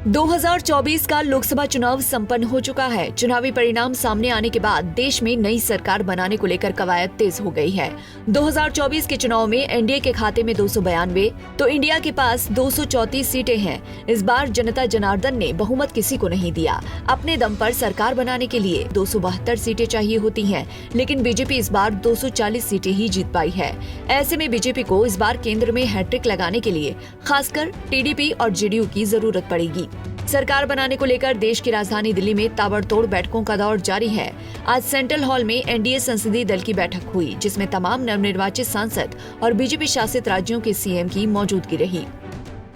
2024 का लोकसभा चुनाव संपन्न हो चुका है। चुनावी परिणाम सामने आने के बाद देश में नई सरकार बनाने को लेकर कवायद तेज हो गई है। 2024 के चुनाव में एनडीए के खाते में 292 तो इंडिया के पास 234 सीटें हैं। इस बार जनता जनार्दन ने बहुमत किसी को नहीं दिया। अपने दम पर सरकार बनाने के लिए 272 सीटें चाहिए होती हैं, लेकिन बीजेपी इस बार 240 सीटें ही जीत पाई है। ऐसे में बीजेपी को इस बार केंद्र में हैट्रिक लगाने के लिए खासकर टीडीपी और जेडीयू की जरूरत पड़ेगी। सरकार बनाने को लेकर देश की राजधानी दिल्ली में ताबड़तोड़ बैठकों का दौर जारी है। आज सेंट्रल हॉल में एनडीए संसदीय दल की बैठक हुई, जिसमें तमाम नवनिर्वाचित सांसद और बीजेपी शासित राज्यों के सीएम की मौजूदगी रही।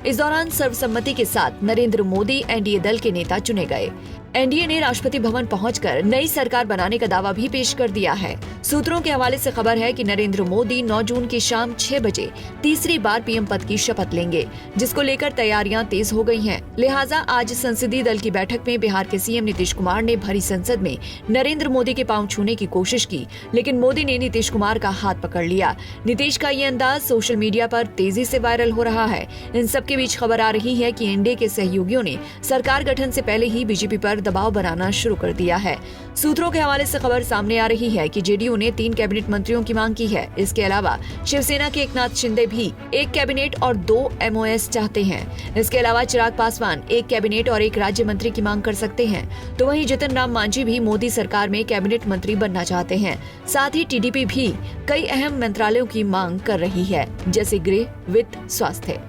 इस दौरान सर्वसम्मति के साथ नरेंद्र मोदी एनडीए दल के नेता चुने गए। एनडीए ने राष्ट्रपति भवन पहुंचकर नई सरकार बनाने का दावा भी पेश कर दिया है। सूत्रों के हवाले से खबर है कि नरेंद्र मोदी 9 जून की शाम 6 बजे तीसरी बार पीएम पद की शपथ लेंगे, जिसको लेकर तैयारियां तेज हो गई हैं। लिहाजा आज संसदीय दल की बैठक में बिहार के सीएम नीतीश कुमार ने भरी संसद में नरेंद्र मोदी के पांव छूने की कोशिश की, लेकिन मोदी ने नीतीश कुमार का हाथ पकड़ लिया। नीतीश का ये अंदाज सोशल मीडिया पर तेजी से वायरल हो रहा है। इन सबके बीच खबर आ रही है कि एनडीए के सहयोगियों ने सरकार गठन से पहले ही बीजेपी पर दबाव बनाना शुरू कर दिया है। सूत्रों के हवाले से खबर सामने आ रही है कि जेडीयू ने 3 कैबिनेट मंत्रियों की मांग की है। इसके अलावा शिवसेना के एकनाथ शिंदे भी 1 कैबिनेट और 2 एमओएस चाहते हैं। इसके अलावा चिराग पासवान 1 कैबिनेट और 1 राज्य मंत्री की मांग कर सकते हैं। तो वहीं जीतन राम मांझी भी मोदी सरकार में कैबिनेट मंत्री बनना चाहते हैं। साथ ही टीडीपी भी कई अहम मंत्रालयों की मांग कर रही है, जैसे गृह, वित्त, स्वास्थ्य।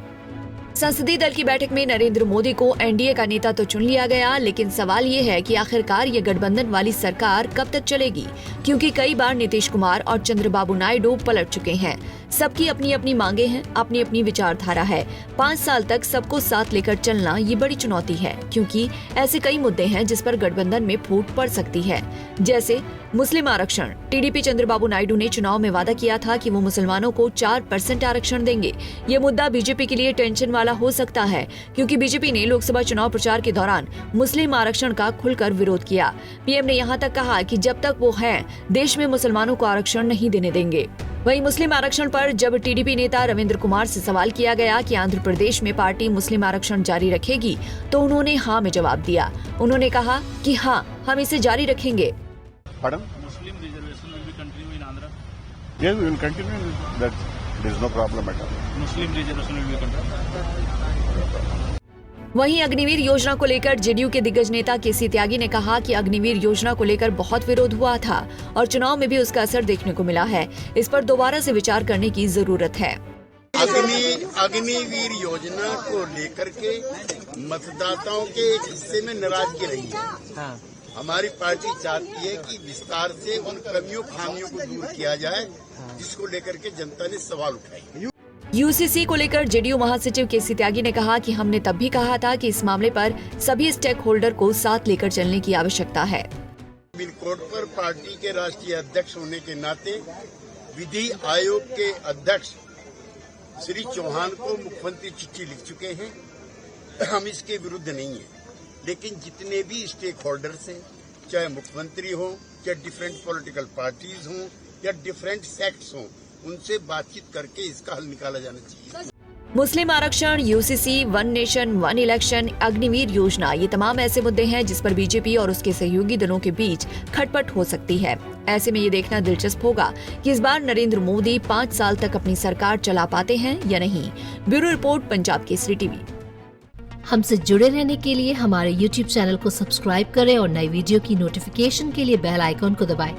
संसदीय दल की बैठक में नरेंद्र मोदी को एनडीए का नेता तो चुन लिया गया, लेकिन सवाल ये है कि आखिरकार ये गठबंधन वाली सरकार कब तक चलेगी, क्योंकि कई बार नीतीश कुमार और चंद्रबाबू नायडू पलट चुके हैं। सबकी अपनी अपनी मांगे हैं, अपनी अपनी विचारधारा है। 5 साल तक सबको साथ लेकर चलना ये बड़ी चुनौती है, क्योंकि ऐसे कई मुद्दे हैं जिस पर गठबंधन में फूट पड़ सकती है, जैसे मुस्लिम आरक्षण। टीडीपी चंद्रबाबू नायडू ने चुनाव में वादा किया था कि वो मुसलमानों को 4% आरक्षण देंगे। ये मुद्दा बीजेपी के लिए टेंशन वाला हो सकता है, क्योंकि बीजेपी ने लोकसभा चुनाव प्रचार के दौरान मुस्लिम आरक्षण का खुलकर विरोध किया। पीएम ने यहाँ तक कहा कि जब तक वो हैं, देश में मुसलमानों को आरक्षण नहीं देने देंगे। वहीं मुस्लिम आरक्षण पर जब टीडीपी नेता रविंद्र कुमार से सवाल किया गया कि आंध्र प्रदेश में पार्टी मुस्लिम आरक्षण जारी रखेगी, तो उन्होंने हाँ में जवाब दिया। उन्होंने कहा कि हाँ, हम इसे जारी रखेंगे। Muslim reservation will be continue in Andhra. Yes, we will continue that. There is no problem at all. Muslim reservation will be continue. वहीं अग्निवीर योजना को लेकर जेडीयू के दिग्गज नेता केसी त्यागी ने कहा कि अग्निवीर योजना को लेकर बहुत विरोध हुआ था और चुनाव में भी उसका असर देखने को मिला है। इस पर दोबारा से विचार करने की जरूरत है। अग्निवीर योजना को लेकर के मतदाताओं के एक हिस्से में नाराजगी रही है। हमारी पार्टी चाहती है कि विस्तार से उन कमियों खामियों को दूर किया जाए, जिसको लेकर के जनता ने सवाल उठाए। यूसीसी को लेकर जेडीयू महासचिव केसी त्यागी ने कहा कि हमने तब भी कहा था कि इस मामले पर सभी स्टेक होल्डर को साथ लेकर चलने की आवश्यकता है। सिविल कोड पर पार्टी के राष्ट्रीय अध्यक्ष होने के नाते विधि आयोग के अध्यक्ष श्री चौहान को मुख्यमंत्री चिट्ठी लिख चुके हैं। हम इसके विरुद्ध नहीं है, लेकिन जितने भी स्टेक होल्डर्स हैं, चाहे मुख्यमंत्री हो, चाहे डिफरेंट पॉलिटिकल पार्टीज हों या डिफरेंट सेक्ट्स हों, उनसे बातचीत करके इसका हल निकाला जाना चाहिए। मुस्लिम आरक्षण, UCC, one nation one election, Agniveer योजना, ये तमाम ऐसे मुद्दे हैं जिस पर बीजेपी और उसके सहयोगी दलों के बीच खटपट हो सकती है। ऐसे में ये देखना दिलचस्प होगा कि इस बार नरेंद्र मोदी 5 साल तक अपनी सरकार चला पाते हैं या नहीं। Bureau report, Punjab Kesari TV. हमसे जुड़े रहने के लिए हमारे YouTube चैनल को सब्सक्राइब करें और नई वीडियो की नोटिफिकेशन के लिए बेल आइकॉन को दबाएं।